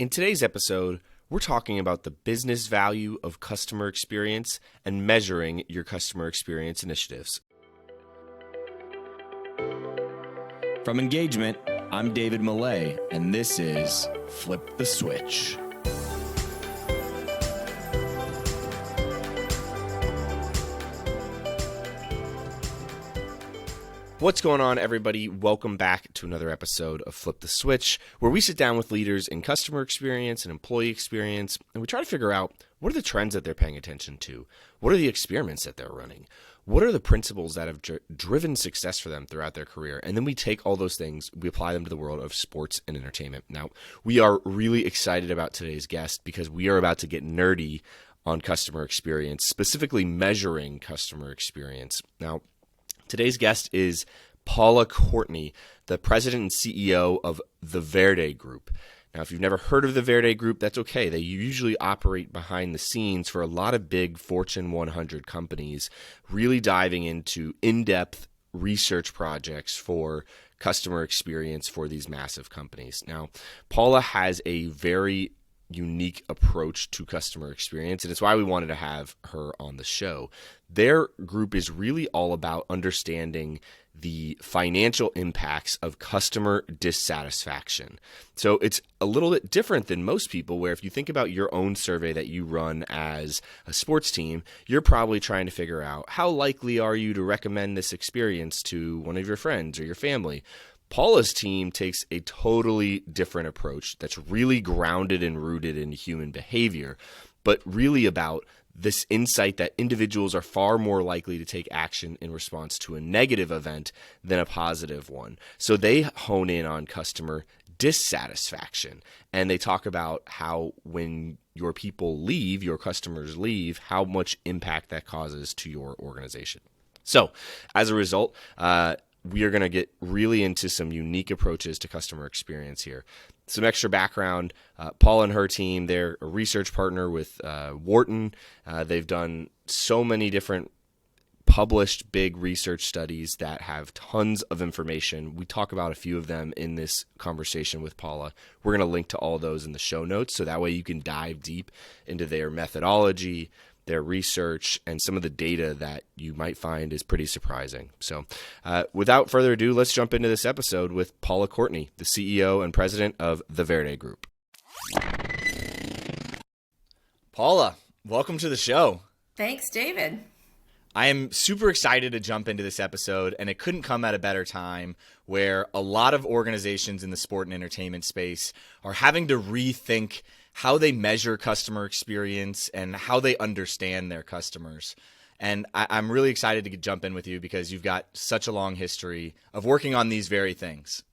In today's episode, we're talking about the business value of customer experience and measuring your customer experience initiatives. From EngageMint, I'm David Millay, and this is Flip the Switch. What's going on, everybody? Welcome back to another episode of Flip the Switch, where we sit down with leaders in customer experience and employee experience, and we try to figure out what are the trends that they're paying attention to? What are the experiments that they're running? What are the principles that have driven success for them throughout their career? And then we take all those things, we apply them to the world of sports and entertainment. Now, we are really excited about today's guest because we are about to get nerdy on customer experience, specifically measuring customer experience. Now, today's guest is Paula Courtney, the president and CEO of the Verde Group. Now, if you've never heard of the Verde Group, that's okay. They usually operate behind the scenes for a lot of big Fortune 100 companies, really diving into in-depth research projects for customer experience for these massive companies. Now, Paula has a very unique approach to customer experience, and it's why we wanted to have her on the show. Their group is really all about understanding the financial impacts of customer dissatisfaction. So it's a little bit different than most people, where if you think about your own survey that you run as a sports team, you're probably trying to figure out how likely are you to recommend this experience to one of your friends or your family. Paula's team takes a totally different approach that's really grounded and rooted in human behavior, but really about this insight that individuals are far more likely to take action in response to a negative event than a positive one. So they hone in on customer dissatisfaction, and they talk about how when your people leave, your customers leave, how much impact that causes to your organization. So as a result, we are going to get really into some unique approaches to customer experience here. Some extra background, Paula and her team, they're a research partner with Wharton. They've done so many different published big research studies that have tons of information. We talk about a few of them in this conversation with Paula. We're going to link to all those in the show notes, so that way you can dive deep into their methodology, their research, and some of the data that you might find is pretty surprising. So without further ado, let's jump into this episode with Paula Courtney, the CEO and president of the Verde Group. Paula, welcome to the show. Thanks, David. I am super excited to jump into this episode, and it couldn't come at a better time, where a lot of organizations in the sport and entertainment space are having to rethink how they measure customer experience and how they understand their customers. And I'm really excited to jump in with you because you've got such a long history of working on these very things.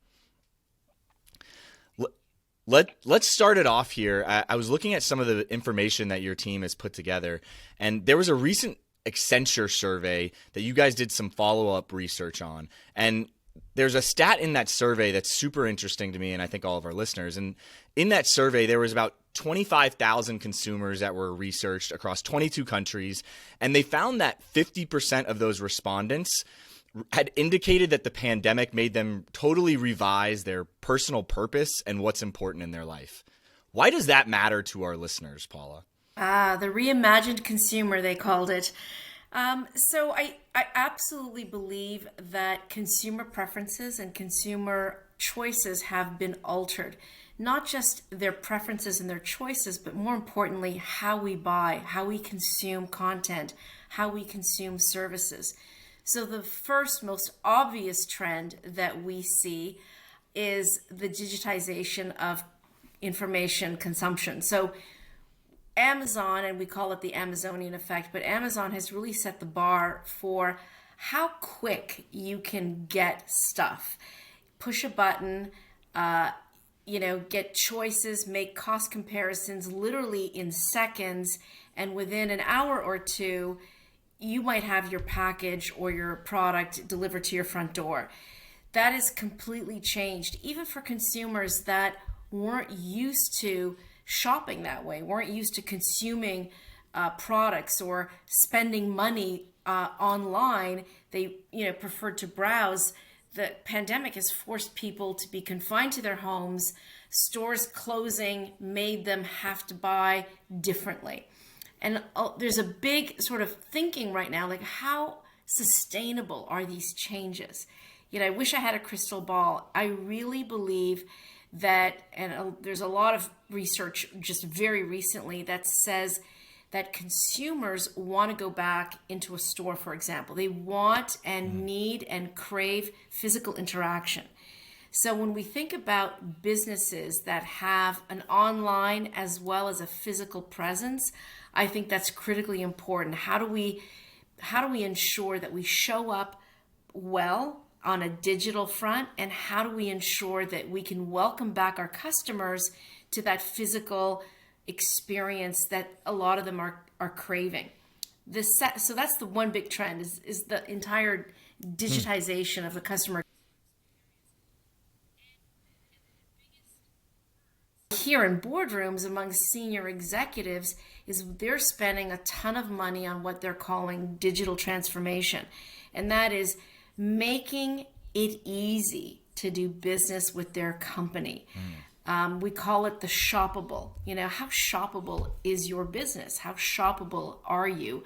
Let's start it off here. I was looking at some of the information that your team has put together, and there was a recent Accenture survey that you guys did some follow-up research on. And there's a stat in that survey that's super interesting to me, and I think all of our listeners. And in that survey, there was about 25,000 consumers that were researched across 22 countries, and they found that 50% of those respondents had indicated that the pandemic made them totally revise their personal purpose and what's important in their life. Why does that matter to our listeners, Paula? The reimagined consumer, they called it. So I absolutely believe that consumer preferences and consumer choices have been altered. Not just their preferences and their choices, but more importantly, how we buy, how we consume content, how we consume services. So the first most obvious trend that we see is the digitization of information consumption. So Amazon, and we call it the Amazonian effect, but Amazon has really set the bar for how quick you can get stuff. Push a button, get choices, make cost comparisons literally in seconds, and within an hour or two, you might have your package or your product delivered to your front door. That has completely changed, even for consumers that weren't used to shopping that way, weren't used to consuming products or spending money online. They preferred to browse. The pandemic has forced people to be confined to their homes, stores closing made them have to buy differently. And there's a big sort of thinking right now, like how sustainable are these changes? I wish I had a crystal ball. I really believe that, and there's a lot of research just very recently that says that consumers want to go back into a store, for example. They want and need and crave physical interaction. So when we think about businesses that have an online as well as a physical presence, I think that's critically important. How do we ensure that we show up well on a digital front, and how do we ensure that we can welcome back our customers to that experience that a lot of them are craving? So that's the one big trend is the entire digitization of the customer. Here in boardrooms among senior executives is they're spending a ton of money on what they're calling digital transformation. And that is making it easy to do business with their company. We call it the shoppable. How shoppable is your business? How shoppable are you?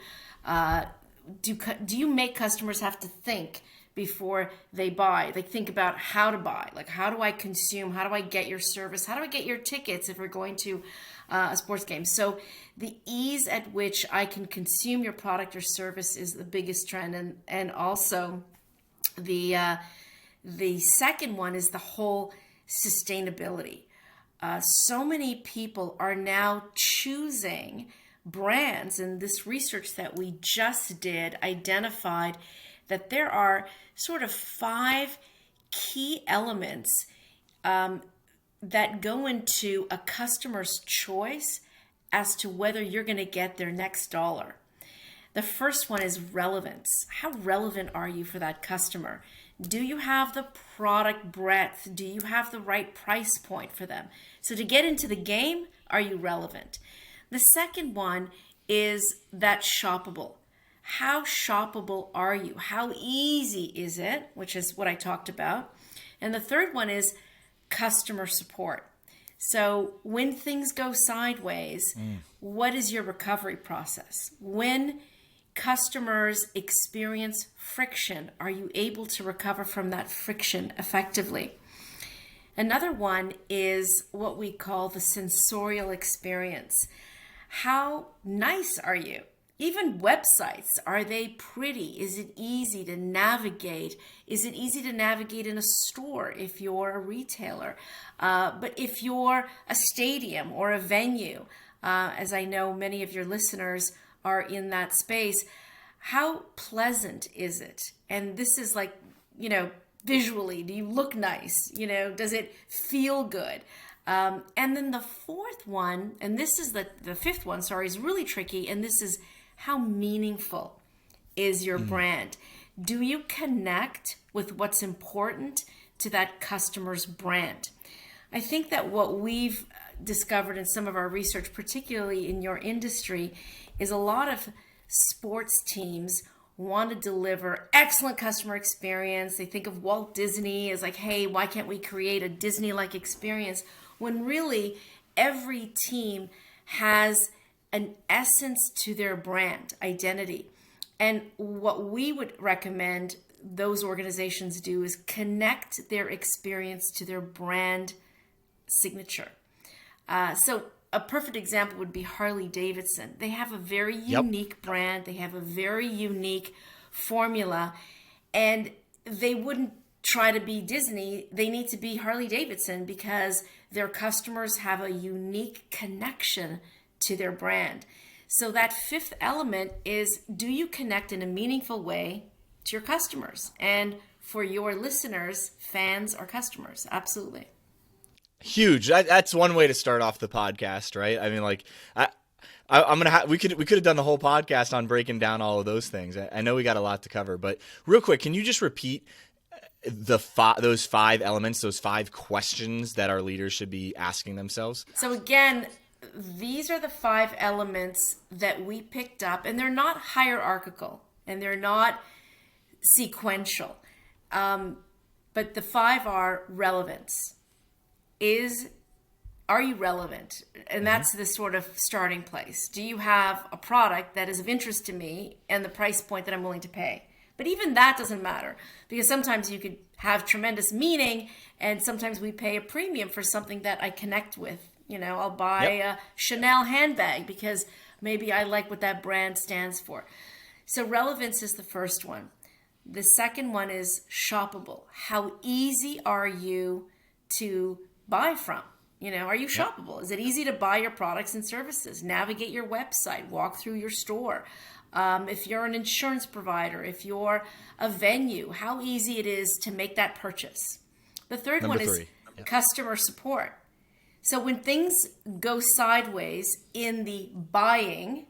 Do you make customers have to think before they buy? They think about how to buy. Like, how do I consume? How do I get your service? How do I get your tickets if we're going to a sports game? So the ease at which I can consume your product or service is the biggest trend. And also the second one is the whole sustainability. So many people are now choosing brands, and this research that we just did identified that there are sort of 5 key elements that go into a customer's choice as to whether you're going to get their next dollar. The first one is relevance. How relevant are you for that customer? Do you have the product breadth? Do you have the right price point for them? So to get into the game, are you relevant? The second one is that shoppable. How shoppable are you? How easy is it? Which is what I talked about. And the third one is customer support. So when things go sideways, what is your recovery process? When customers experience friction, are you able to recover from that friction effectively? Another one is what we call the sensorial experience. How nice are you? Even websites, are they pretty? Is it easy to navigate? Is it easy to navigate in a store if you're a retailer? But if you're a stadium or a venue, as I know many of your listeners are in that space, how pleasant is it? And this is like, visually, do you look nice? Does it feel good? And then the fourth one, and this is the fifth one, is really tricky. And this is how meaningful is your brand? Do you connect with what's important to that customer's brand? I think that what we've discovered in some of our research, particularly in your industry, is a lot of sports teams want to deliver excellent customer experience. They think of Walt Disney as like, hey, why can't we create a Disney-like experience? When really every team has an essence to their brand identity. And what we would recommend those organizations do is connect their experience to their brand signature. So a perfect example would be Harley Davidson. They have a very unique brand. They have a very unique formula, and they wouldn't try to be Disney. They need to be Harley Davidson because their customers have a unique connection to their brand. So that fifth element is, do you connect in a meaningful way to your customers? And for your listeners, fans are customers. Absolutely. Huge. That's one way to start off the podcast, right? I mean, like, I'm gonna. We could have done the whole podcast on breaking down all of those things. I know we got a lot to cover, but real quick, can you just repeat those 5 elements, those 5 questions that our leaders should be asking themselves? So again, these are the 5 elements that we picked up, and they're not hierarchical and they're not sequential, but the 5 are relevance. Is are you relevant? And that's the sort of starting place. Do you have a product that is of interest to me and the price point that I'm willing to pay? But even that doesn't matter, because sometimes you could have tremendous meaning, and sometimes we pay a premium for something that I connect with. I'll buy a Chanel handbag because maybe I like what that brand stands for. So relevance is the first one. The second one is shoppable. How easy are you to buy from? Are you shoppable? Is it easy to buy your products and services? Navigate your website, walk through your store. If you're an insurance provider, if you're a venue, how easy it is to make that purchase. The third one is customer support. So when things go sideways in the buying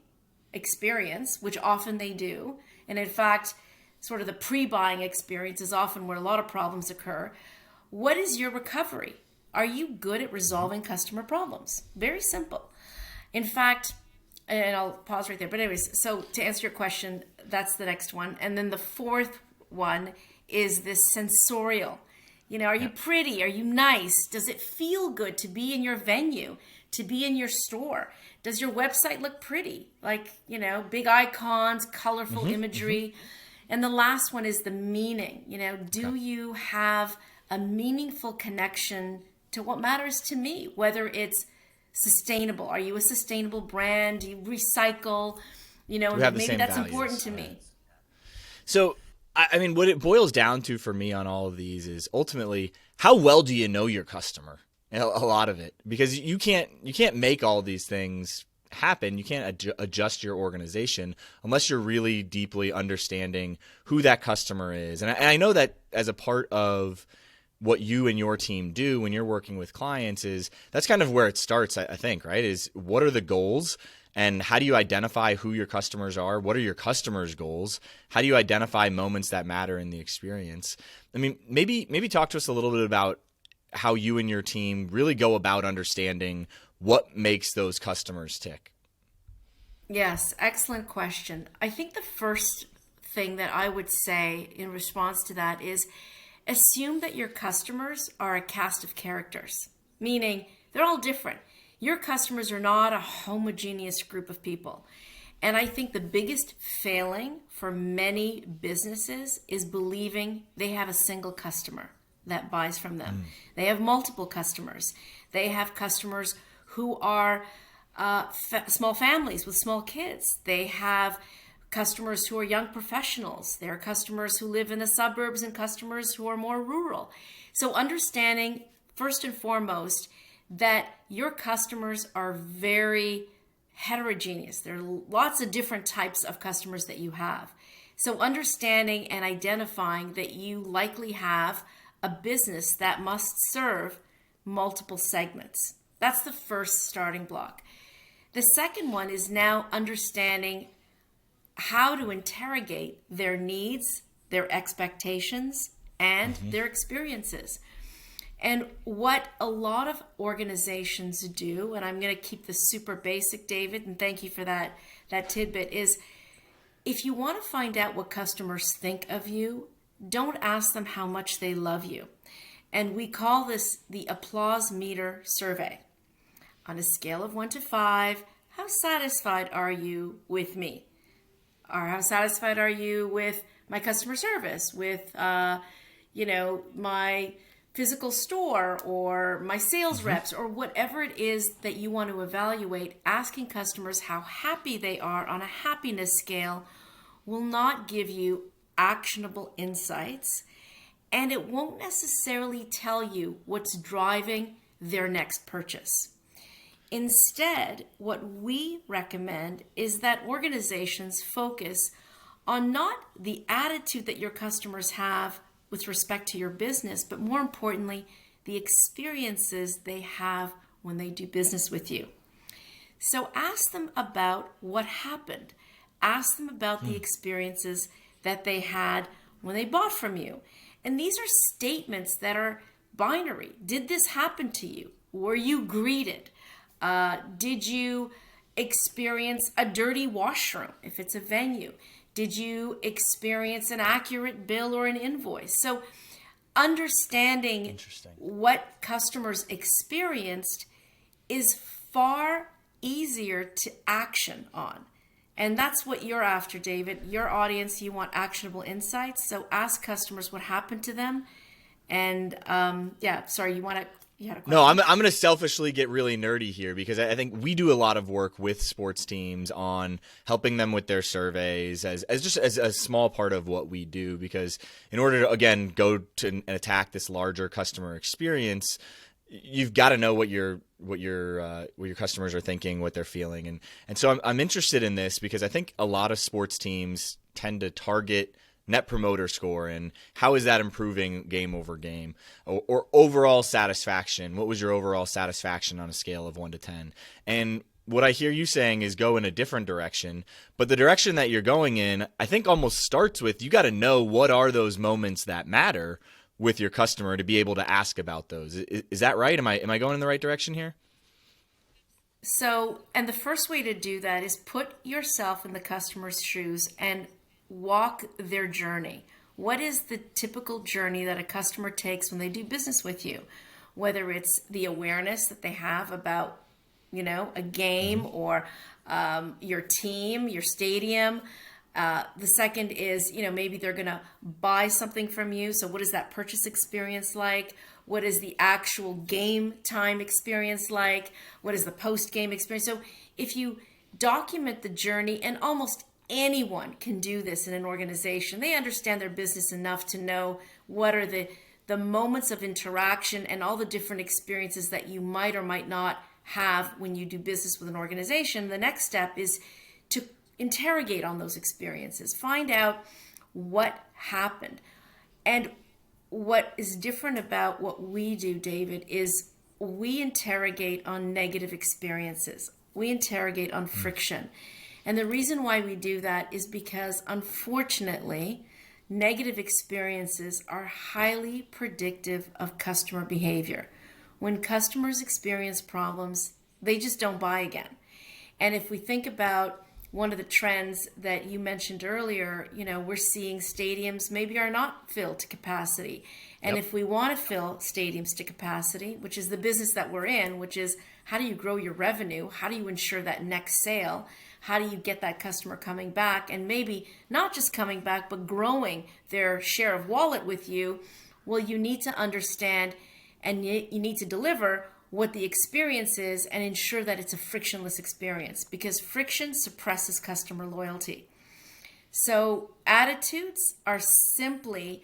experience, which often they do, and in fact, sort of the pre-buying experience is often where a lot of problems occur, what is your recovery? Are you good at resolving customer problems? Very simple. In fact, and I'll pause right there. But anyways, so to answer your question, that's the next one. And then the fourth one is this sensorial. Are you pretty? Are you nice? Does it feel good to be in your venue, to be in your store? Does your website look pretty? Like, big icons, colorful imagery. And the last one is the meaning. Do you have a meaningful connection to what matters to me, whether it's sustainable? Are you a sustainable brand? Do you recycle? Maybe that's important to me. So, I mean, what it boils down to for me on all of these is ultimately, how well do you know your customer? A lot of it, because you can't make all these things happen. You can't adjust your organization unless you're really deeply understanding who that customer is. And I know that as a part of what you and your team do when you're working with clients, is that's kind of where it starts, I think, right? Is what are the goals? And how do you identify who your customers are? What are your customers' goals? How do you identify moments that matter in the experience? I mean, maybe talk to us a little bit about how you and your team really go about understanding what makes those customers tick. Yes, excellent question. I think the first thing that I would say in response to that is assume that your customers are a cast of characters, meaning they're all different. Your customers are not a homogeneous group of people. And I think the biggest failing for many businesses is believing they have a single customer that buys from them. They have multiple customers. They have customers who are small families with small kids. They have customers who are young professionals. There are customers who live in the suburbs and customers who are more rural. So understanding, first and foremost, that your customers are very heterogeneous. There are lots of different types of customers that you have. So understanding and identifying that you likely have a business that must serve multiple segments. That's the first starting block. The second one is now understanding how to interrogate their needs, their expectations, and their experiences. And what a lot of organizations do, and I'm going to keep this super basic, David, and thank you for that tidbit, is if you want to find out what customers think of you, don't ask them how much they love you. And we call this the applause meter survey. On a scale of 1 to 5, how satisfied are you with me? Or how satisfied are you with my customer service, with my physical store or my sales reps or whatever it is that you want to evaluate? Asking customers how happy they are on a happiness scale will not give you actionable insights, and it won't necessarily tell you what's driving their next purchase. Instead, what we recommend is that organizations focus on not the attitude that your customers have with respect to your business, but more importantly, the experiences they have when they do business with you. So ask them about what happened. Ask them about the experiences that they had when they bought from you. And these are statements that are binary. Did this happen to you? Were you greeted? Did you experience a dirty washroom if it's a venue? Did you experience an accurate bill or an invoice? So understanding what customers experienced is far easier to action on. And that's what you're after, David. Your audience, you want actionable insights. So ask customers what happened to them. And sorry, you had a question? No, I'm going to selfishly get really nerdy here because I think we do a lot of work with sports teams on helping them with their surveys as a small part of what we do, because in order to, again, go to and attack this larger customer experience, you've got to know what your customers are thinking, what they're feeling. And so I'm interested in this because I think a lot of sports teams tend to target Net Promoter Score and how is that improving game over game, or overall satisfaction. What was your overall satisfaction on a scale of 1 to 10? And what I hear you saying is go in a different direction, but the direction that you're going in, I think almost starts with, you got to know what are those moments that matter with your customer to be able to ask about those. Is that right? Am I going in the right direction here? So, and the first way to do that is put yourself in the customer's shoes and walk their journey. What is the typical journey that a customer takes when they do business with you? Whether it's the awareness that they have about, a game or your team, your stadium. The second is, maybe they're going to buy something from you. So what is that purchase experience like? What is the actual game time experience like? What is the post-game experience? So if you document the journey, and almost anyone can do this in an organization, they understand their business enough to know what are the moments of interaction and all the different experiences that you might or might not have when you do business with an organization. The next step is to interrogate on those experiences, find out what happened. And what is different about what we do, David, is we interrogate on negative experiences. We interrogate on friction. And the reason why we do that is because, unfortunately, negative experiences are highly predictive of customer behavior. When customers experience problems, they just don't buy again. And if we think about one of the trends that you mentioned earlier, we're seeing stadiums maybe are not filled to capacity. And if we want to fill stadiums to capacity, which is the business that we're in, which is how do you grow your revenue? How do you ensure that next sale? How do you get that customer coming back, and maybe not just coming back, but growing their share of wallet with you? Well, you need to understand and you need to deliver what the experience is and ensure that it's a frictionless experience, because friction suppresses customer loyalty. So attitudes are simply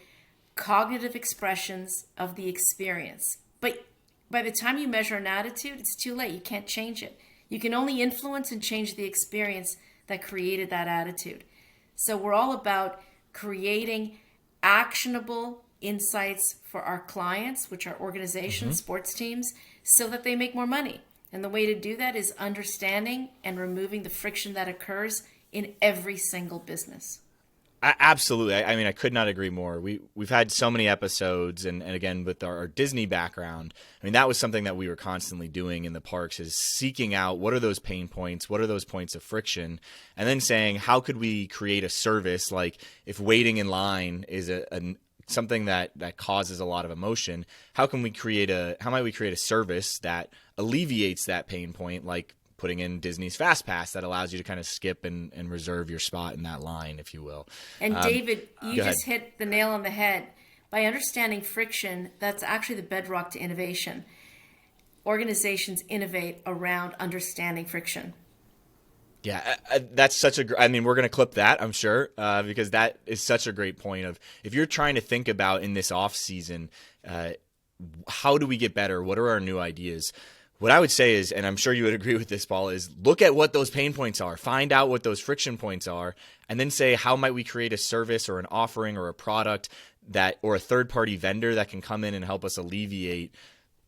cognitive expressions of the experience. But by the time you measure an attitude, it's too late. You can't change it. You can only influence and change the experience that created that attitude. So we're all about creating actionable insights for our clients, which are organizations, sports teams, so that they make more money. And the way to do that is understanding and removing the friction that occurs in every single business. Absolutely. I mean, I could not agree more. We've had so many episodes, and again, with our Disney background, I mean, that was something that we were constantly doing in the parks, is seeking out what are those pain points, what are those points of friction, and then saying, how could we create a service, like if waiting in line is something that causes a lot of emotion, how might we create a service that alleviates that pain point, like putting in Disney's Fast Pass that allows you to kind of skip and reserve your spot in that line, if you will. And David, you just hit the nail on the head. By understanding friction, that's actually the bedrock to innovation. Organizations innovate around understanding friction. Yeah, that's such a. I mean, we're going to clip that, I'm sure, because that is such a great point. Of if you're trying to think about in this off season, how do we get better? What are our new ideas? What I would say is, and I'm sure you would agree with this, Paul, is look at what those pain points are, find out what those friction points are, and then say, how might we create a service or an offering or a product or a third-party vendor that can come in and help us alleviate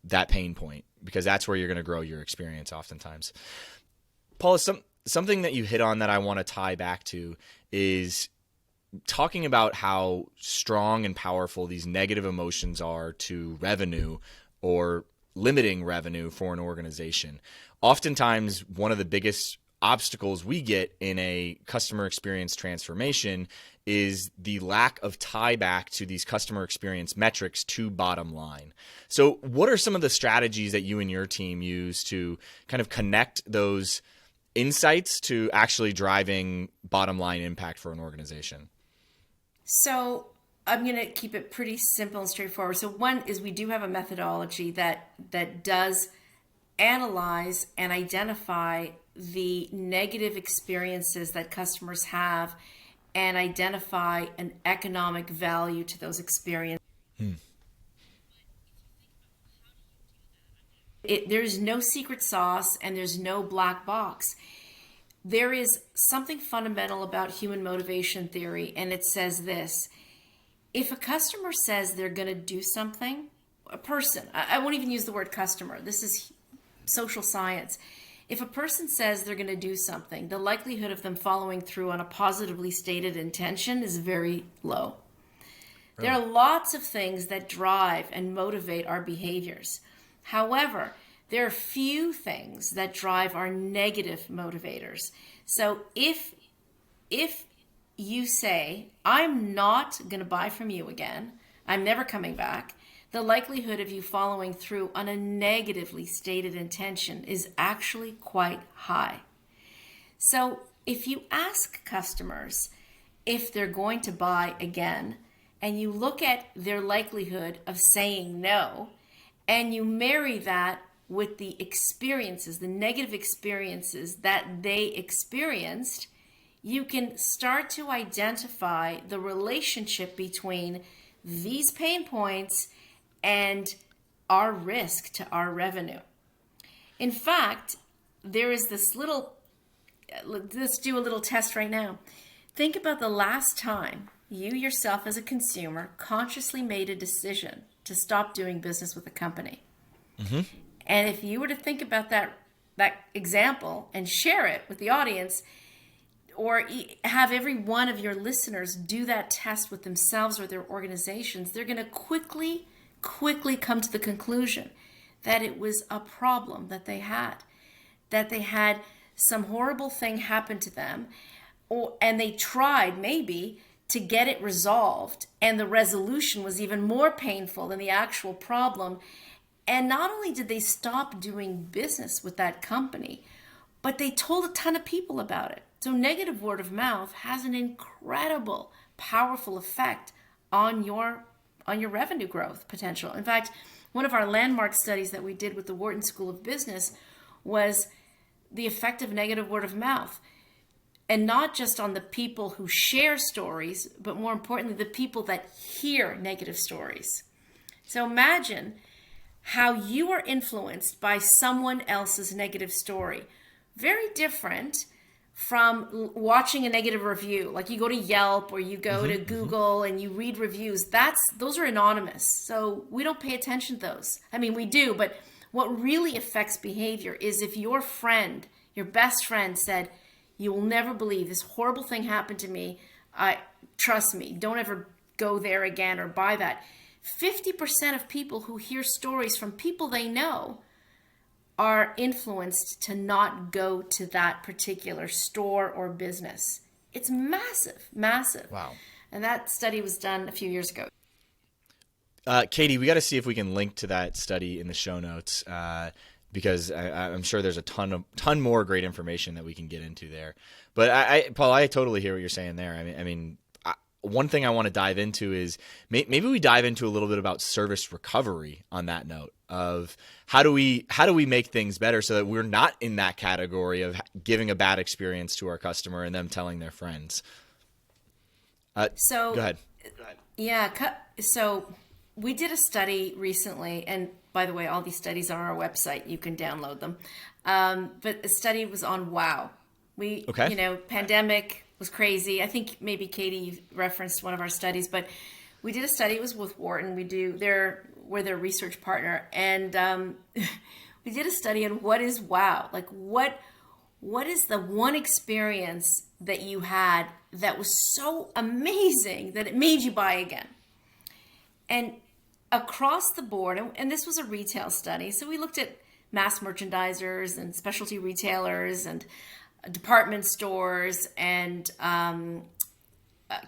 that pain point, because that's where you're going to grow your experience oftentimes. Paul, something that you hit on that I want to tie back to is talking about how strong and powerful these negative emotions are to revenue or limiting revenue for an organization. Oftentimes, one of the biggest obstacles we get in a customer experience transformation is the lack of tie back to these customer experience metrics to bottom line. So what are some of the strategies that you and your team use to kind of connect those insights to actually driving bottom line impact for an organization? So I'm going to keep it pretty simple and straightforward. So one is we do have a methodology that does analyze and identify the negative experiences that customers have and identify an economic value to those experiences. There's no secret sauce and there's no black box. There is something fundamental about human motivation theory, and it says this. If a customer says they're going to do something, a person, I won't even use the word customer, this is social science. If a person says they're going to do something, the likelihood of them following through on a positively stated intention is very low. Really? There are lots of things that drive and motivate our behaviors. However, there are few things that drive our negative motivators. So if you say, I'm not going to buy from you again, I'm never coming back, the likelihood of you following through on a negatively stated intention is actually quite high. So if you ask customers if they're going to buy again, and you look at their likelihood of saying no, and you marry that with the experiences, the negative experiences that they experienced, you can start to identify the relationship between these pain points and our risk to our revenue. In fact, there is this let's do a little test right now. Think about the last time you yourself as a consumer consciously made a decision to stop doing business with a company. Mm-hmm. And if you were to think about that example and share it with the audience, or have every one of your listeners do that test with themselves or their organizations, they're going to quickly come to the conclusion that it was a problem that they had some horrible thing happen to them, and they tried maybe to get it resolved, and the resolution was even more painful than the actual problem. And not only did they stop doing business with that company, but they told a ton of people about it. So negative word of mouth has an incredible, powerful effect on your revenue growth potential. In fact, one of our landmark studies that we did with the Wharton School of Business was the effect of negative word of mouth. And not just on the people who share stories, but more importantly, the people that hear negative stories. So imagine how you are influenced by someone else's negative story. Very different from watching a negative review. Like you go to Yelp or you go to Google and you read reviews. Those are anonymous. So we don't pay attention to those. I mean, we do, but what really affects behavior is if your friend, your best friend said, you will never believe this horrible thing happened to me. Trust me, don't ever go there again or buy that. 50% of people who hear stories from people they know are influenced to not go to that particular store or business. It's massive, massive. Wow. And that study was done a few years ago. Katie, we got to see if we can link to that study in the show notes because I'm sure there's a ton more great information that we can get into there. But Paul, I totally hear what you're saying there. I mean, one thing I want to dive into is maybe we dive into a little bit about service recovery on that note of how do we make things better so that we're not in that category of giving a bad experience to our customer and them telling their friends. Go ahead. Yeah. So we did a study recently, and by the way, all these studies are on our website. You can download them. But the study was on WOW. Pandemic was crazy. I think maybe Katie referenced one of our studies, but we did a study. It was with Wharton. We're their research partner, and we did a study on what is WOW. Like what is the one experience that you had that was so amazing that it made you buy again? And across the board, and this was a retail study, so we looked at mass merchandisers and specialty retailers and department stores and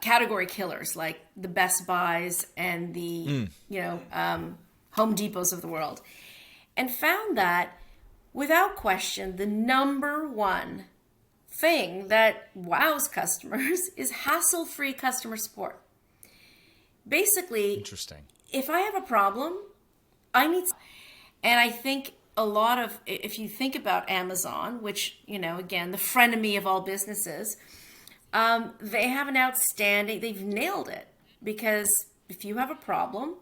category killers like the Best Buys and the Home Depots of the world, and found that without question the number one thing that wows customers is hassle-free customer support. Basically, Interesting. if I have a problem, I need, and I think a lot of, if you think about Amazon, which, again, the frenemy of all businesses, they have an outstanding, they've nailed it, because if you have a problem,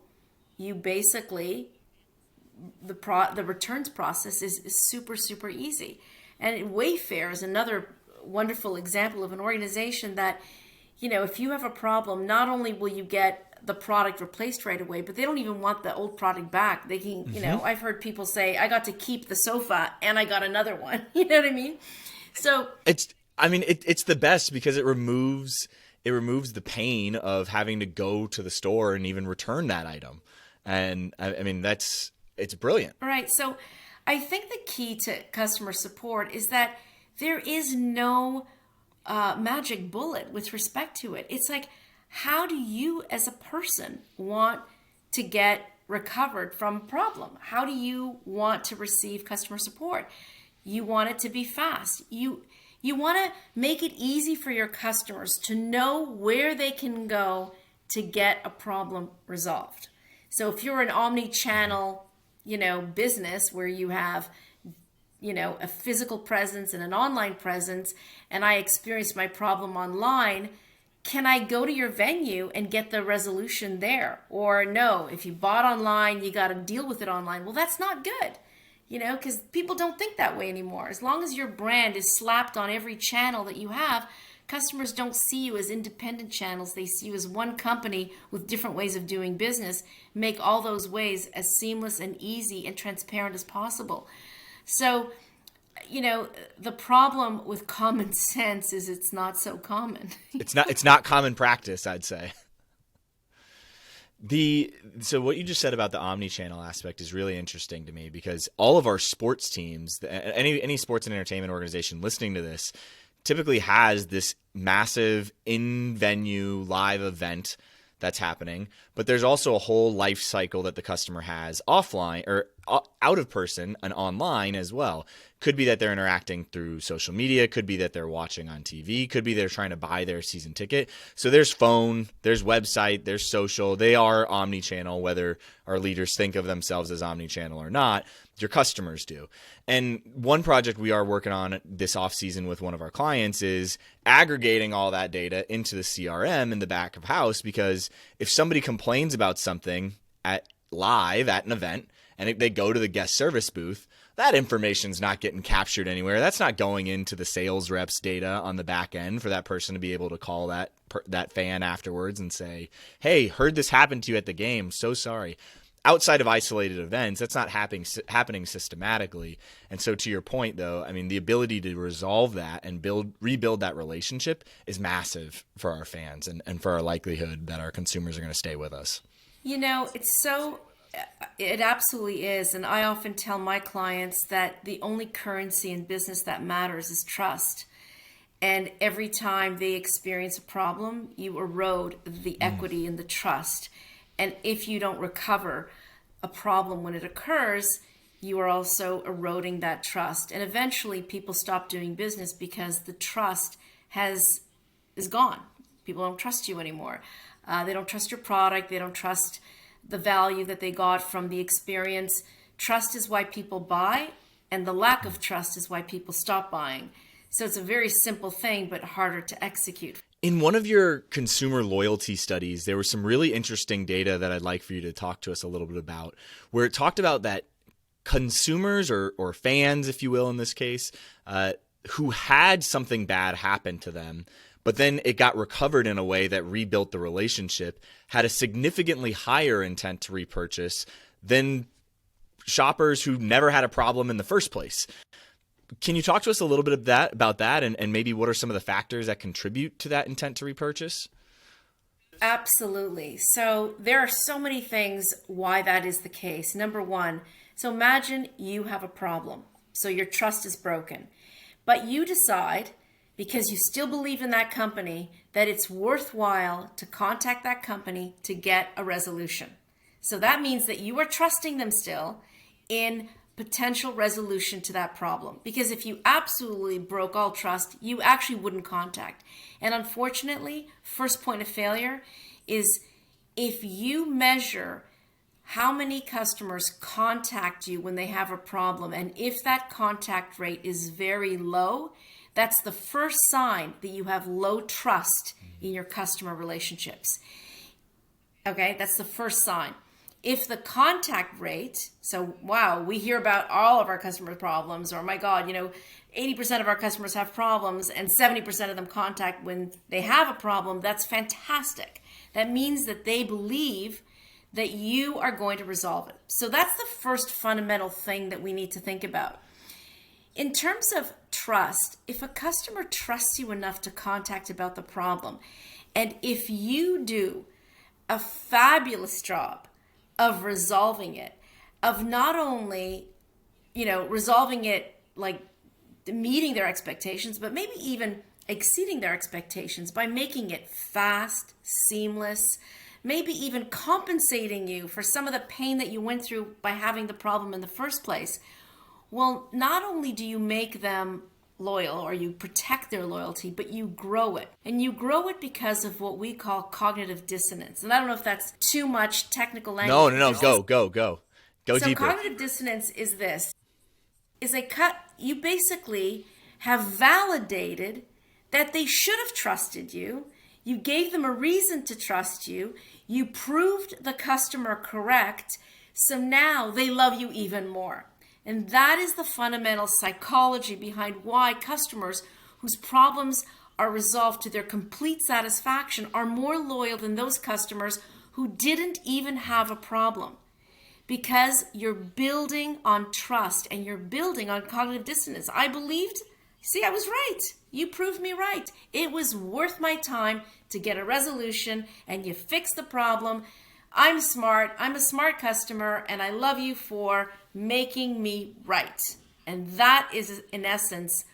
you basically, the returns process is super, super easy. And Wayfair is another wonderful example of an organization that, if you have a problem, not only will you get the product replaced right away, but they don't even want the old product back. They can, I've heard people say, I got to keep the sofa and I got another one. You know what I mean? So it's the best because it removes the pain of having to go to the store and even return that item. And it's brilliant. Right. So I think the key to customer support is that there is no magic bullet with respect to it. It's like, how do you as a person want to get recovered from a problem? How do you want to receive customer support? You want it to be fast. You want to make it easy for your customers to know where they can go to get a problem resolved. So if you're an omni-channel, business where you have, a physical presence and an online presence, and I experienced my problem online, can I go to your venue and get the resolution there? Or no, if you bought online, you got to deal with it online. Well, that's not good, because people don't think that way anymore. As long as your brand is slapped on every channel that you have, customers don't see you as independent channels. They see you as one company with different ways of doing business. Make all those ways as seamless and easy and transparent as possible. So, the problem with common sense is it's not so common. It's not common practice, I'd say. So what you just said about the omni-channel aspect is really interesting to me because all of our sports teams, any sports and entertainment organization listening to this, typically has this massive in-venue live event that's happening, but there's also a whole life cycle that the customer has offline or out of person and online as well. Could be that they're interacting through social media, could be that they're watching on TV, could be they're trying to buy their season ticket. So there's phone, there's website, there's social. They are omni-channel, whether our leaders think of themselves as omni-channel or not. Your customers do. And one project we are working on this off season with one of our clients is aggregating all that data into the CRM in the back of house, because if somebody complains about something live at an event and they go to the guest service booth, that information's not getting captured anywhere. That's not going into the sales reps data on the back end for that person to be able to call that fan afterwards and say, hey, heard this happened to you at the game. So sorry. Outside of isolated events, that's not happening systematically. And so to your point, though, the ability to resolve that and rebuild that relationship is massive for our fans and for our likelihood that our consumers are going to stay with us. It absolutely is. And I often tell my clients that the only currency in business that matters is trust. And every time they experience a problem, you erode the equity in the trust. And if you don't recover a problem when it occurs, you are also eroding that trust. And eventually people stop doing business because the trust is gone. People don't trust you anymore. They don't trust your product. They don't trust the value that they got from the experience. Trust is why people buy, and the lack of trust is why people stop buying. So it's a very simple thing, but harder to execute. In one of your consumer loyalty studies, there was some really interesting data that I'd like for you to talk to us a little bit about, where it talked about that consumers or fans, if you will, in this case, who had something bad happen to them, but then it got recovered in a way that rebuilt the relationship, had a significantly higher intent to repurchase than shoppers who never had a problem in the first place. Can you talk to us a little bit about that and maybe what are some of the factors that contribute to that intent to repurchase? Absolutely. So there are so many things why that is the case. Number one, so imagine you have a problem. So your trust is broken. but you decide, because you still believe in that company, that it's worthwhile to contact that company to get a resolution. So that means that you are trusting them still in potential resolution to that problem. Because if you absolutely broke all trust, you actually wouldn't contact. And unfortunately, first point of failure is if you measure how many customers contact you when they have a problem, and if that contact rate is very low, that's the first sign that you have low trust in your customer relationships. Okay, that's the first sign. If the contact rate, so wow, we hear about all of our customer problems, or my God, 80% of our customers have problems and 70% of them contact when they have a problem, that's fantastic. That means that they believe that you are going to resolve it. So that's the first fundamental thing that we need to think about. In terms of trust, if a customer trusts you enough to contact about the problem, and if you do a fabulous job of resolving it, of not only, resolving it like meeting their expectations, but maybe even exceeding their expectations by making it fast, seamless, maybe even compensating you for some of the pain that you went through by having the problem in the first place. Well, not only do you make them loyal or you protect their loyalty, but you grow it. And you grow it because of what we call cognitive dissonance. And I don't know if that's too much technical language. No. Go so deeper. Cognitive dissonance is this. You basically have validated that they should have trusted you. You gave them a reason to trust you. You proved the customer correct. So now they love you even more. And that is the fundamental psychology behind why customers whose problems are resolved to their complete satisfaction are more loyal than those customers who didn't even have a problem. Because you're building on trust and you're building on cognitive dissonance. I believed, see, I was right. You proved me right. It was worth my time to get a resolution and you fixed the problem. I'm smart. I'm a smart customer and I love you for making me right. And that is, in essence,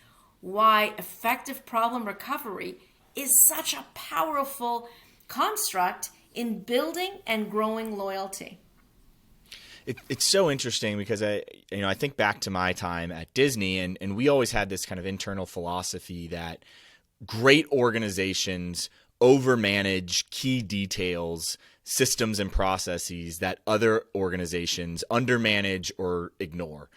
why effective problem recovery is such a powerful construct in building and growing loyalty. It's so interesting because I think back to my time at Disney and we always had this kind of internal philosophy that great organizations overmanage key details, systems and processes that other organizations undermanage or ignore.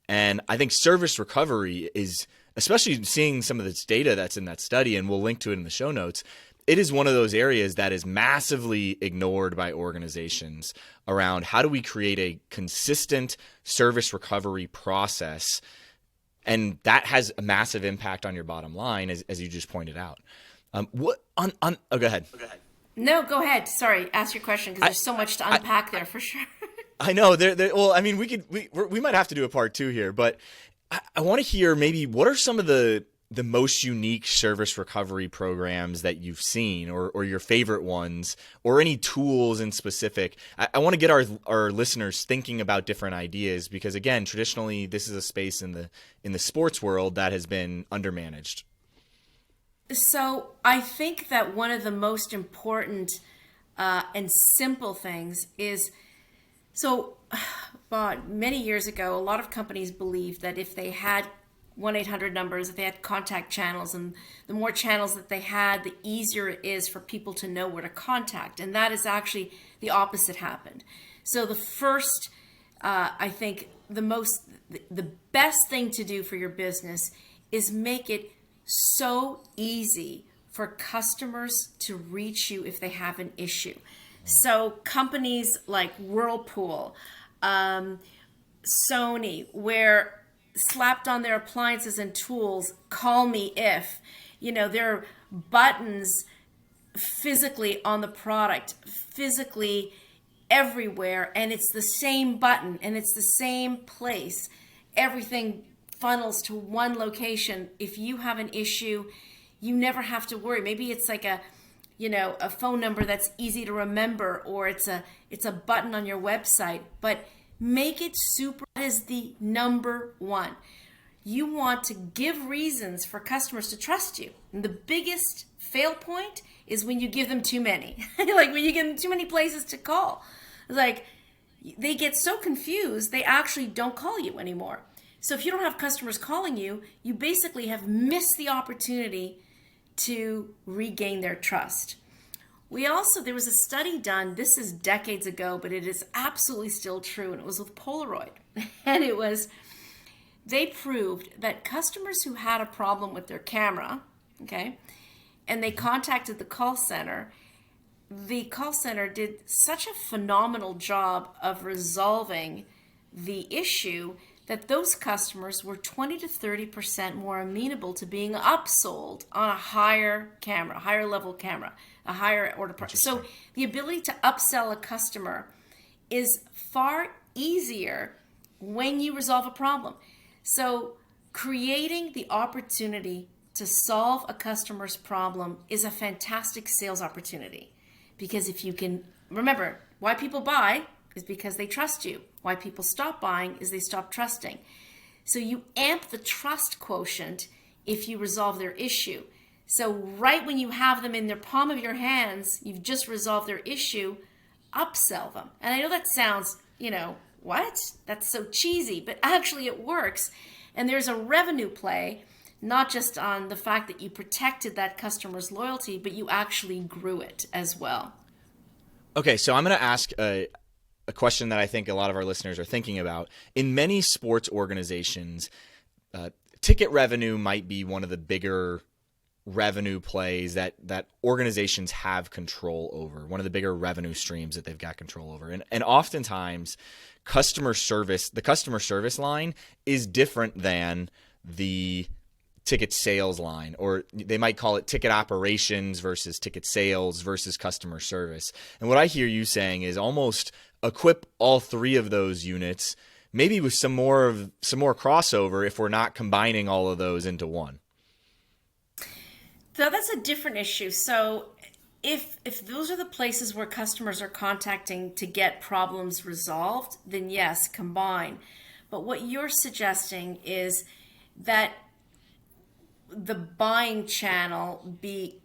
And I think service recovery is, especially seeing some of this data that's in that study, and we'll link to it in the show notes, it is one of those areas that is massively ignored by organizations around how do we create a consistent service recovery process. And that has a massive impact on your bottom line, as you just pointed out. Go ahead. No, go ahead. Sorry, ask your question because there's so much to unpack there for sure. I know. Well, I mean, we might have to do a part 2 here, but I want to hear maybe what are some of the most unique service recovery programs that you've seen or your favorite ones or any tools in specific. I want to get our listeners thinking about different ideas because, again, traditionally this is a space in the sports world that has been undermanaged. So I think that one of the most important and simple things is, many years ago, a lot of companies believed that if they had 1-800 numbers, if they had contact channels, and the more channels that they had, the easier it is for people to know where to contact. And that is actually the opposite happened. So the first, I think the best thing to do for your business is make it so easy for customers to reach you if they have an issue. So companies like Whirlpool, Sony, where slapped on their appliances and tools, call me if, there are buttons physically on the product, physically everywhere, and it's the same button and it's the same place. Everything funnels to one location. If you have an issue, you never have to worry. Maybe it's like a phone number that's easy to remember, or it's a button on your website, but make it super. That is the number one. You want to give reasons for customers to trust you. And the biggest fail point is when you give them too many. Like when you give them too many places to call. It's like they get so confused, they actually don't call you anymore. So if you don't have customers calling you, you basically have missed the opportunity to regain their trust. There was a study done, this is decades ago, but it is absolutely still true, and it was with Polaroid. And they proved that customers who had a problem with their camera, okay, and they contacted the call center did such a phenomenal job of resolving the issue that those customers were 20 to 30% more amenable to being upsold on a higher camera, higher level camera, a higher order price. So the ability to upsell a customer is far easier when you resolve a problem. So creating the opportunity to solve a customer's problem is a fantastic sales opportunity. Because if you can, remember, why people buy is because they trust you. Why people stop buying is they stop trusting. So you amp the trust quotient if you resolve their issue. So right when you have them in the palm of your hands, you've just resolved their issue, upsell them. And I know that sounds, what? That's so cheesy, but actually it works. And there's a revenue play, not just on the fact that you protected that customer's loyalty, but you actually grew it as well. Okay, so I'm going to ask a question that I think a lot of our listeners are thinking about. In many sports organizations, ticket revenue might be one of the bigger revenue plays that organizations have control over, one of the bigger revenue streams that they've got control over. And oftentimes, the customer service line is different than the ticket sales line, or they might call it ticket operations versus ticket sales versus customer service. And what I hear you saying is almost equip all three of those units, maybe with some more crossover if we're not combining all of those into one. So that's a different issue. So if those are the places where customers are contacting to get problems resolved, then yes, combine. But what you're suggesting is that the buying channel be,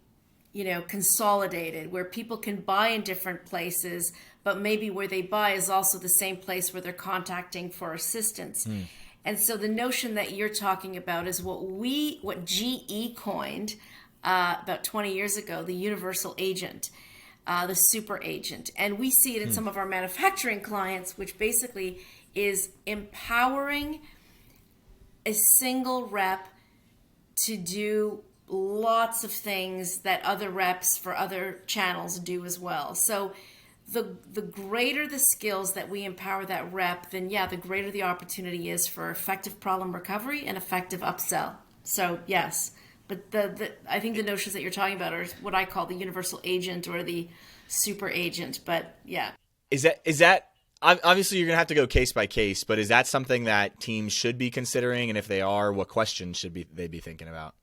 consolidated, where people can buy in different places, but maybe where they buy is also the same place where they're contacting for assistance. And so the notion that you're talking about is what GE coined about 20 years ago, the universal agent, the super agent. And we see it in some of our manufacturing clients, which basically is empowering a single rep to do lots of things that other reps for other channels do as well. So the greater the skills that we empower that rep, then the greater the opportunity is for effective problem recovery and effective upsell. So yes, but I think the notions that you're talking about are what I call the universal agent or the super agent. But yeah, is that obviously you're gonna have to go case by case, but is that something that teams should be considering? And if they are, what questions should they be thinking about?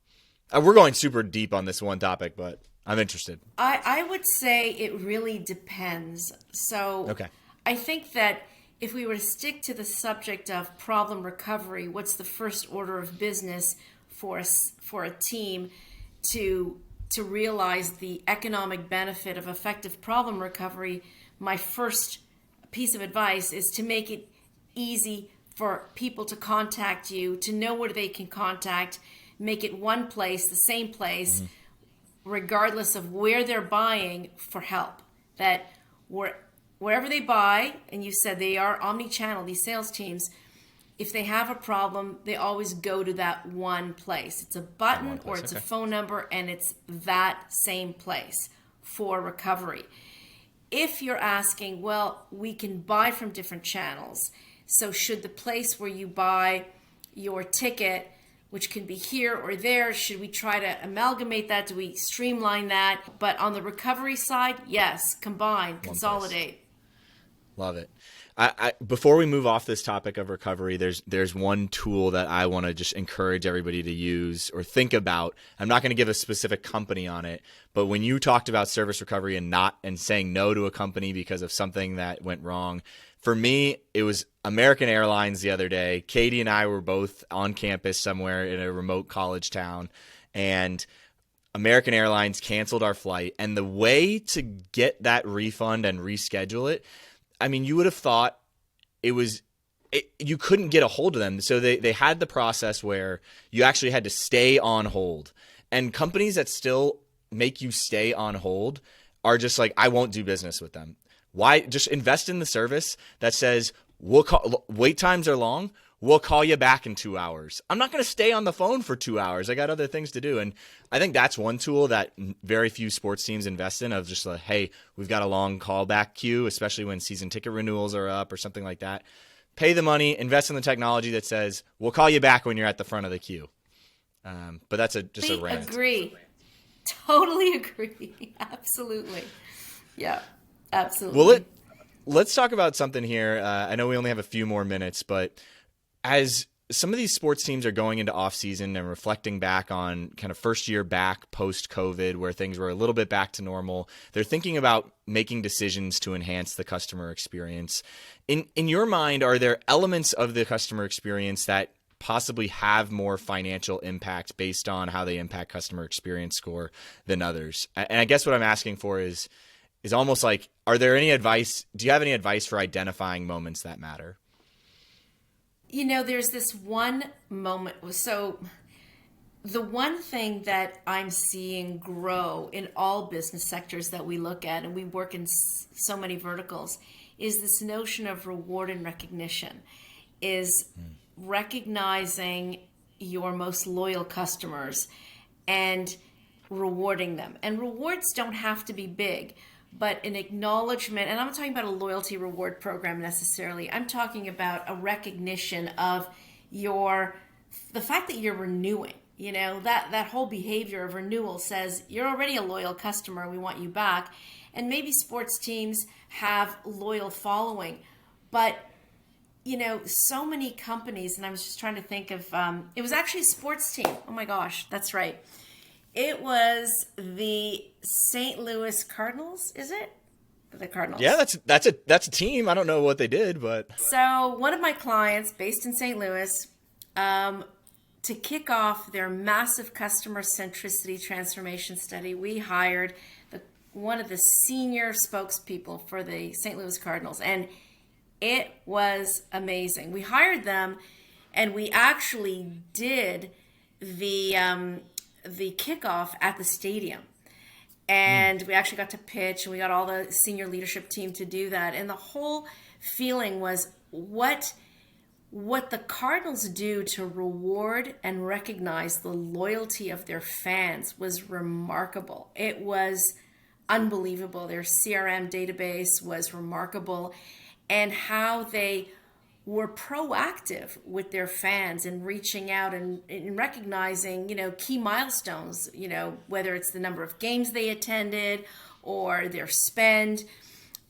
We're going super deep on this one topic, but I'm interested. I would say it really depends. So okay. I think that if we were to stick to the subject of problem recovery, what's the first order of business for a team to realize the economic benefit of effective problem recovery? My first piece of advice is to make it easy for people to contact you, to know where they can contact, make it one place, the same place, regardless of where they're buying for help. That wherever they buy, and you said they are omni-channel, these sales teams, if they have a problem, they always go to that one place. It's a button or it's a phone number, and it's that same place for recovery. If you're asking, well, we can buy from different channels, so should the place where you buy your ticket, which can be here or there, should we try to amalgamate that? Do we streamline that? But on the recovery side, yes, combine, consolidate. Love it. I before we move off this topic of recovery, there's one tool that I want to just encourage everybody to use or think about. I'm not going to give a specific company on it, but when you talked about service recovery and saying no to a company because of something that went wrong, For me, it was American Airlines the other day. Katie and I were both on campus somewhere in a remote college town, and American Airlines canceled our flight. And the way to get that refund and reschedule it, I mean, you would have thought you couldn't get a hold of them. So they had the process where you actually had to stay on hold. And companies that still make you stay on hold are just like, I won't do business with them. Why? Just invest in the service that says, wait times are long. We'll call you back in 2 hours. I'm not going to stay on the phone for 2 hours. I got other things to do. And I think that's one tool that very few sports teams invest in, of just like, hey, we've got a long callback queue, especially when season ticket renewals are up or something like that. Pay the money, invest in the technology that says, we'll call you back when you're at the front of the queue. But that's just a rant. Agree. Totally agree. Absolutely. Yeah, absolutely. Well, let's talk about something here. I know we only have a few more minutes, but as some of these sports teams are going into off season and reflecting back on kind of first year back post COVID, where things were a little bit back to normal, they're thinking about making decisions to enhance the customer experience. In your mind, are there elements of the customer experience that possibly have more financial impact based on how they impact customer experience score than others? And I guess what I'm asking for is almost like, do you have any advice for identifying moments that matter? There's this one moment. So the one thing that I'm seeing grow in all business sectors that we look at, and we work in so many verticals, is this notion of reward and recognition, is recognizing your most loyal customers and rewarding them. And rewards don't have to be big, but an acknowledgement, and I'm not talking about a loyalty reward program necessarily. I'm talking about a recognition of the fact that you're renewing. That whole behavior of renewal says you're already a loyal customer. We want you back. And maybe sports teams have loyal following, but so many companies, and I was just trying to think of, it was actually a sports team. Oh my gosh, that's right. It was the St. Louis Cardinals, is it? The Cardinals. Yeah, that's a team. I don't know what they did, but. So one of my clients based in St. Louis, to kick off their massive customer centricity transformation study, we hired one of the senior spokespeople for the St. Louis Cardinals, and it was amazing. We hired them, and we actually did the kickoff at the stadium. And we actually got to pitch, and we got all the senior leadership team to do that. And the whole feeling was what the Cardinals do to reward and recognize the loyalty of their fans was remarkable. It was unbelievable. Their CRM database was remarkable, and how they were proactive with their fans and reaching out and recognizing, key milestones, whether it's the number of games they attended or their spend.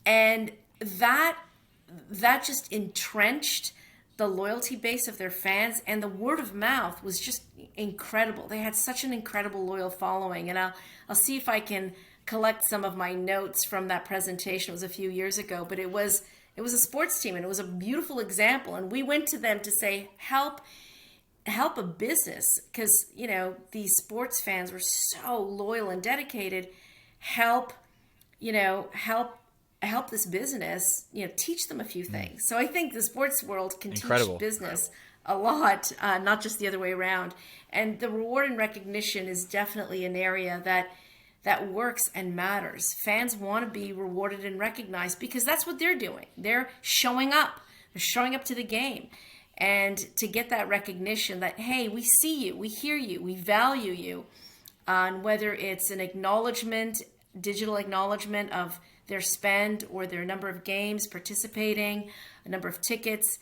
And that just entrenched the loyalty base of their fans, and the word of mouth was just incredible. They had such an incredible loyal following. And I'll see if I can collect some of my notes from that presentation. It was a few years ago, but it was a sports team, and it was a beautiful example. And we went to them to say, help a business, because, these sports fans were so loyal and dedicated. Help this business, teach them a few things. So I think the sports world can teach business a lot, not just the other way around. And the reward and recognition is definitely an area that works and matters. Fans want to be rewarded and recognized because that's what they're doing. They're showing up. They're showing up to the game. And to get that recognition that, hey, we see you, we hear you, we value you, on whether it's an acknowledgement, digital acknowledgement of their spend or their number of games participating, a number of tickets,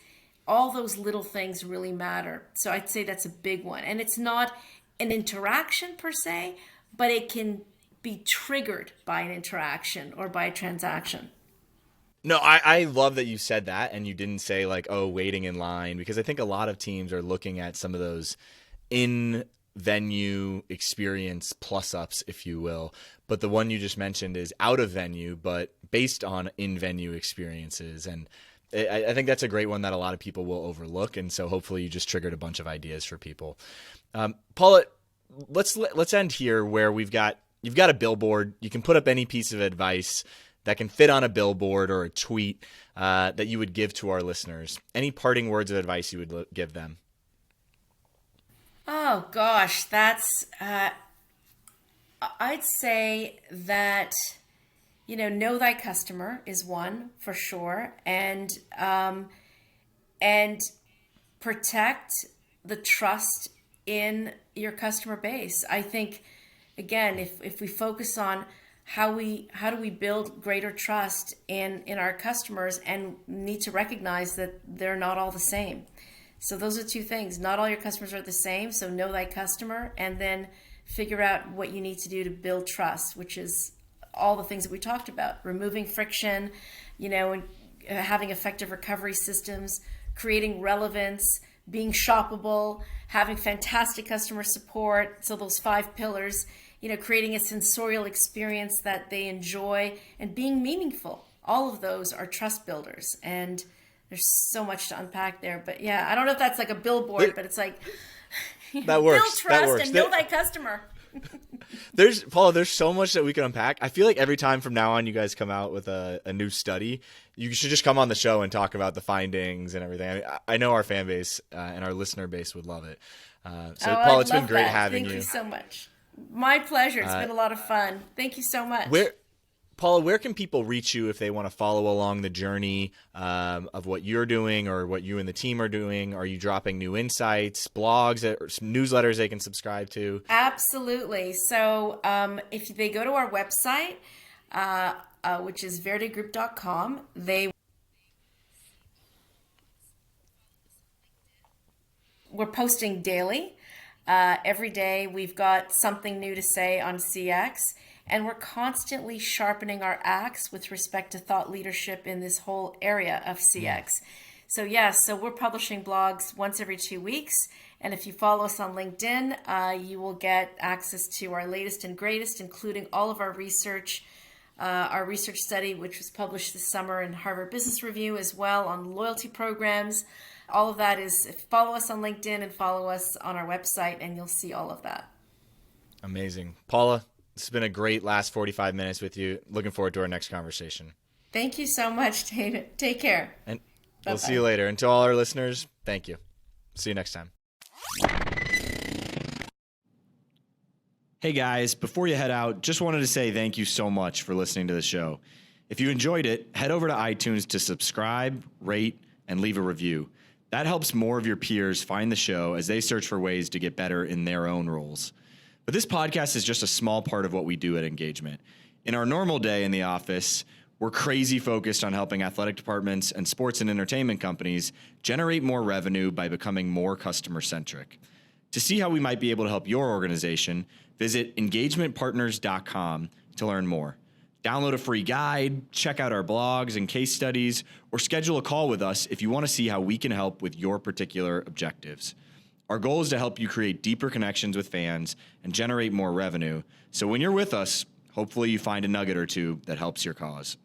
all those little things really matter. So I'd say that's a big one. And it's not an interaction per se, but it can be triggered by an interaction or by a transaction. No, I love that you said that, and you didn't say like, oh, waiting in line, because I think a lot of teams are looking at some of those in-venue experience plus-ups, if you will. But the one you just mentioned is out of venue, but based on in-venue experiences. And I think that's a great one that a lot of people will overlook. And so hopefully you just triggered a bunch of ideas for people. Paula, let's end here where you've got a billboard. You can put up any piece of advice that can fit on a billboard or a tweet that you would give to our listeners. Any parting words of advice you would give them? Oh gosh, that's I'd say that, know thy customer is one for sure, and protect the trust in your customer base. I think, again, if we focus on how do we build greater trust in our customers, and need to recognize that they're not all the same. So those are two things. Not all your customers are the same. So know thy customer, and then figure out what you need to do to build trust, which is all the things that we talked about: removing friction, and having effective recovery systems, creating relevance, being shoppable, having fantastic customer support. So those 5 pillars, creating a sensorial experience that they enjoy, and being meaningful. All of those are trust builders. And there's so much to unpack there. But yeah, I don't know if that's like a billboard, but it's like that works. Build trust and know thy customer. Paula, there's so much that we can unpack. I feel like every time from now on you guys come out with a new study, you should just come on the show and talk about the findings and everything. I know our fan base and our listener base would love it. Paula, it's been great having you. Thank you so much. My pleasure. It's been a lot of fun. Thank you so much. Paula, where can people reach you if they want to follow along the journey of what you're doing or what you and the team are doing? Are you dropping new insights, blogs, or newsletters they can subscribe to? Absolutely. So if they go to our website, which is verdegroup.com, we're posting daily. Every day we've got something new to say on CX. And we're constantly sharpening our axe with respect to thought leadership in this whole area of CX. So so we're publishing blogs once every 2 weeks. And if you follow us on LinkedIn, you will get access to our latest and greatest, including all of our research study, which was published this summer in Harvard Business Review, as well on loyalty programs. All of that is, follow us on LinkedIn and follow us on our website, and you'll see all of that. Amazing. Paula, it's been a great last 45 minutes with you. Looking forward to our next conversation. Thank you so much, David. Take care. And we'll see you later. And to all our listeners, thank you. See you next time. Hey guys, before you head out, just wanted to say thank you so much for listening to the show. If you enjoyed it, head over to iTunes to subscribe, rate, and leave a review. That helps more of your peers find the show as they search for ways to get better in their own roles. But this podcast is just a small part of what we do at EngageMint. In our normal day in the office, we're crazy focused on helping athletic departments and sports and entertainment companies generate more revenue by becoming more customer-centric. To see how we might be able to help your organization, visit engagementpartners.com to learn more. Download a free guide, check out our blogs and case studies, or schedule a call with us if you want to see how we can help with your particular objectives. Our goal is to help you create deeper connections with fans and generate more revenue. So when you're with us, hopefully you find a nugget or two that helps your cause.